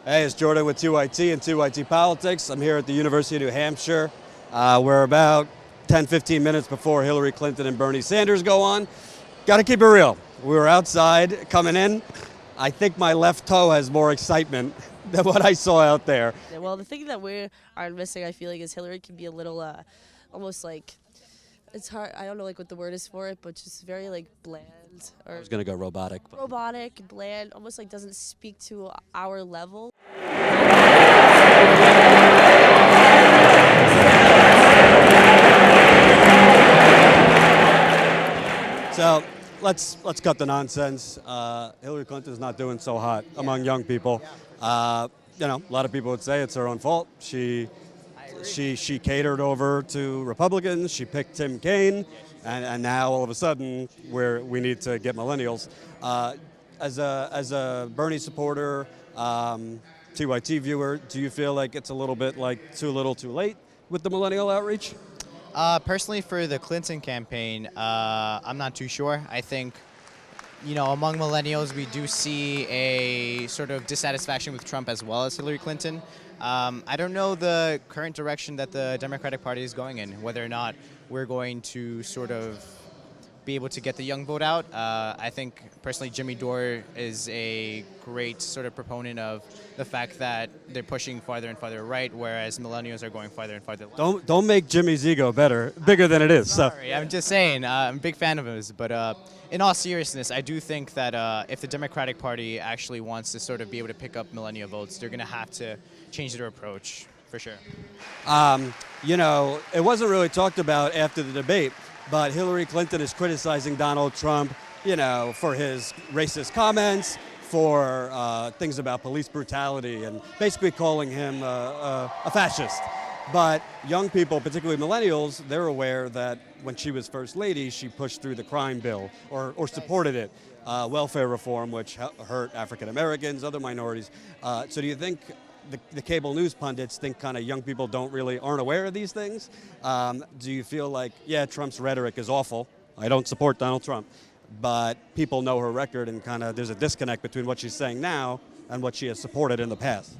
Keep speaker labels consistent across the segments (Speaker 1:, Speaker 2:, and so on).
Speaker 1: Hey, it's Jordan with 2YT and 2YT Politics. I'm here at the University of New Hampshire. We're about 10, 15 minutes before Hillary Clinton and Bernie Sanders go on. Got to keep it real. We were outside coming in. I think my left toe has more excitement than what I saw out there.
Speaker 2: Yeah, well, the thing that we are missing, I feel like, is Hillary can be a little, almost like, it's hard. I don't know like what the word is for it, but just very like bland or
Speaker 1: I was going to go robotic.
Speaker 2: robotic, bland, almost like doesn't speak to our level.
Speaker 1: So let's cut the nonsense. Hillary Clinton's not doing so hot among young people. A lot of people would say it's her own fault. She catered over to Republicans. She picked Tim Kaine, and now all of a sudden we need to get millennials. As a Bernie supporter, TYT viewer, do you feel like it's a little bit like too little, too late with the millennial outreach?
Speaker 3: Personally, for the Clinton campaign, I'm not too sure. I think, among millennials, we do see a sort of dissatisfaction with Trump as well as Hillary Clinton. I don't know the current direction that the Democratic Party is going in, whether or not we're going to sort of be able to get the young vote out. I think, personally, Jimmy Dore is a great sort of proponent of the fact that they're pushing farther and farther right, whereas millennials are going farther and farther left.
Speaker 1: Don't make Jimmy's ego bigger than it is.
Speaker 3: Sorry, I'm just saying, I'm a big fan of his, but in all seriousness, I do think that if the Democratic Party actually wants to sort of be able to pick up millennial votes, they're going to have to change their approach, for sure.
Speaker 1: It wasn't really talked about after the debate, but Hillary Clinton is criticizing Donald Trump, for his racist comments, for things about police brutality, and basically calling him a fascist. But young people, particularly millennials, they're aware that when she was First Lady, she pushed through the crime bill or supported it, welfare reform, which hurt African Americans, other minorities. So do you think the cable news pundits think kind of young people aren't aware of these things? Do you feel like, Trump's rhetoric is awful. I don't support Donald Trump. But people know her record, and kind of there's a disconnect between what she's saying now and what she has supported in the past.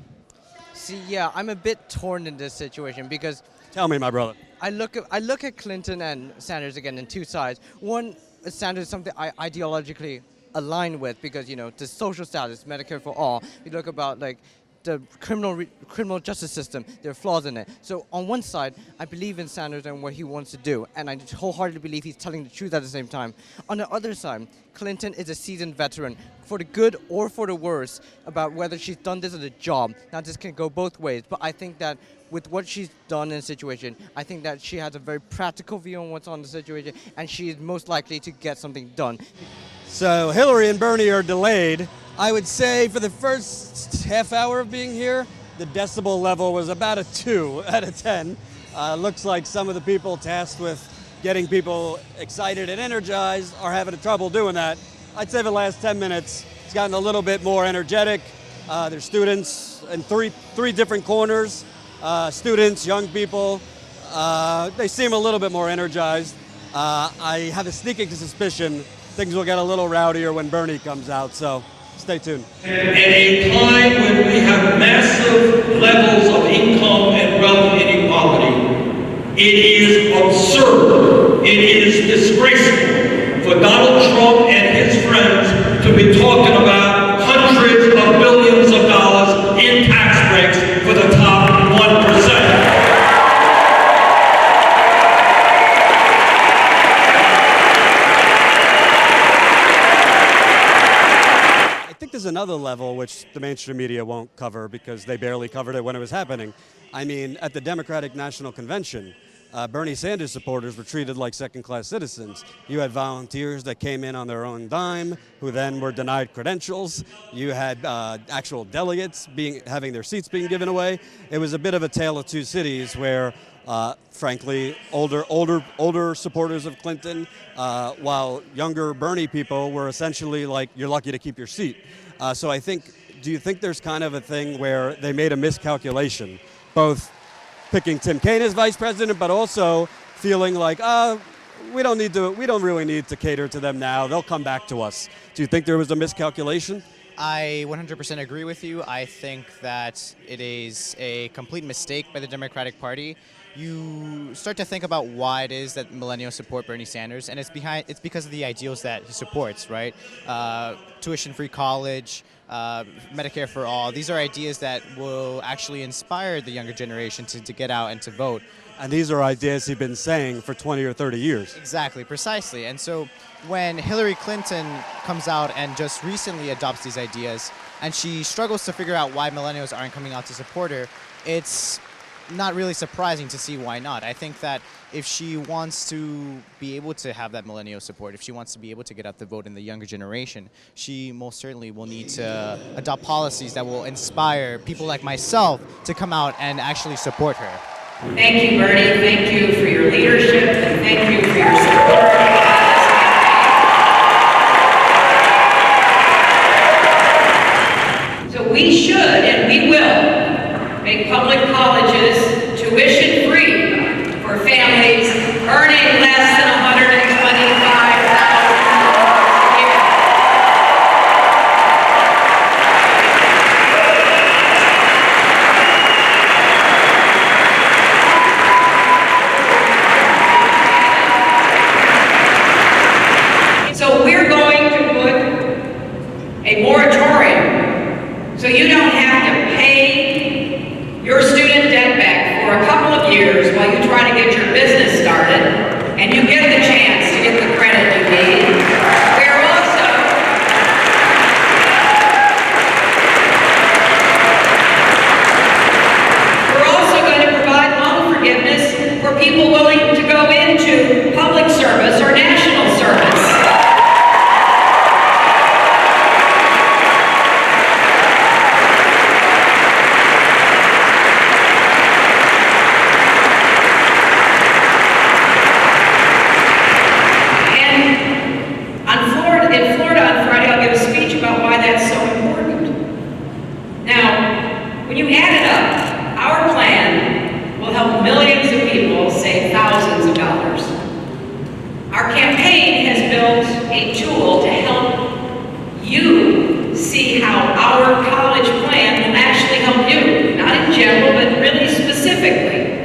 Speaker 4: See, yeah, I'm a bit torn in this situation because
Speaker 1: Tell me, my brother.
Speaker 4: I look at Clinton and Sanders again in two sides. One, Sanders is something I ideologically align with because, the social status, Medicare for all. We look about like the criminal justice system, there are flaws in it. So on one side, I believe in Sanders and what he wants to do, and I wholeheartedly believe he's telling the truth at the same time. On the other side, Clinton is a seasoned veteran, for the good or for the worse, about whether she's done this as a job. Now, this can go both ways, but I think that with what she's done in the situation, I think that she has a very practical view on what's on the situation, and she is most likely to get something done.
Speaker 1: So Hillary and Bernie are delayed. I would say for the first half hour of being here, the decibel level was about a 2 out of 10. Looks like some of the people tasked with getting people excited and energized are having trouble doing that. I'd say the last 10 minutes, it's gotten a little bit more energetic. There's students in three different corners. Students, young people, they seem a little bit more energized. I have a sneaking suspicion things will get a little rowdier when Bernie comes out, so stay tuned.
Speaker 5: At a time when we have massive levels of income and wealth inequality, it is absurd, it is disgraceful for Donald Trump and his friends to be talking about hundreds of billions of dollars in tax breaks for the top 1%.
Speaker 1: There's another level which the mainstream media won't cover because they barely covered it when it was happening. I mean, at the Democratic National Convention, Bernie Sanders supporters were treated like second-class citizens. You had volunteers that came in on their own dime, who then were denied credentials. You had actual delegates having their seats being given away. It was a bit of a tale of two cities where, frankly, older supporters of Clinton, while younger Bernie people were essentially like, you're lucky to keep your seat. So do you think there's kind of a thing where they made a miscalculation, both picking Tim Kaine as vice president, but also feeling like, we don't really need to cater to them now. They'll come back to us. Do you think there was a miscalculation?
Speaker 3: I 100% agree with you. I think that it is a complete mistake by the Democratic Party. You start to think about why it is that millennials support Bernie Sanders, and it's because of the ideals that he supports, right? Tuition-free college, Medicare for all. These are ideas that will actually inspire the younger generation to get out and to vote.
Speaker 1: And these are ideas he's been saying for 20 or 30 years.
Speaker 3: Exactly, precisely. And so when Hillary Clinton comes out and just recently adopts these ideas, and she struggles to figure out why millennials aren't coming out to support her, it's not really surprising to see why not. I think that if she wants to be able to have that millennial support, if she wants to be able to get out the vote in the younger generation, she most certainly will need to adopt policies that will inspire people like myself to come out and actually support her.
Speaker 6: Thank you, Bernie. Thank you for your leadership, and thank you for your support. So we should, and we will, make public colleges tuition-free for families earning less than $125,000 a year. So we're going to put a moratorium so you don't have to pay your student debt back for a couple of years while you try to get your business started, and you get the chance to get the credit you need. We're also going to provide loan forgiveness for people willing to go into public service or national service. In Florida on Friday, I'll give a speech about why that's so important. Now, when you add it up, our plan will help millions of people save thousands of dollars. Our campaign has built a tool to help you see how our college plan will actually help you, not in general, but really specifically,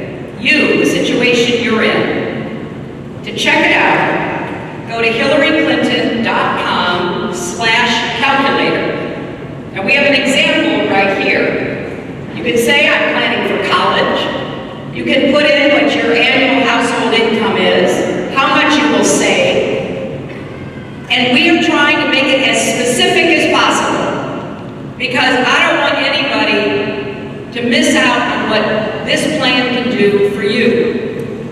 Speaker 6: you, the situation you're in. To check it out, go to hillaryclinton.com/calculator. Now we have an example right here. You can say I'm planning for college. You can put in what your annual household income is, how much you will save. And we are trying to make it as specific as possible because I don't want anybody to miss out on what this plan can do for you.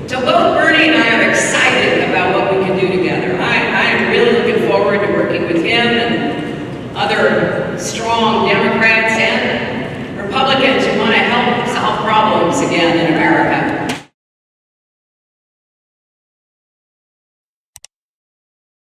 Speaker 6: So both Bernie and I are excited about what we can do together. I am really looking forward to working with him and other strong Democrats and Republicans who want to help solve problems again in America.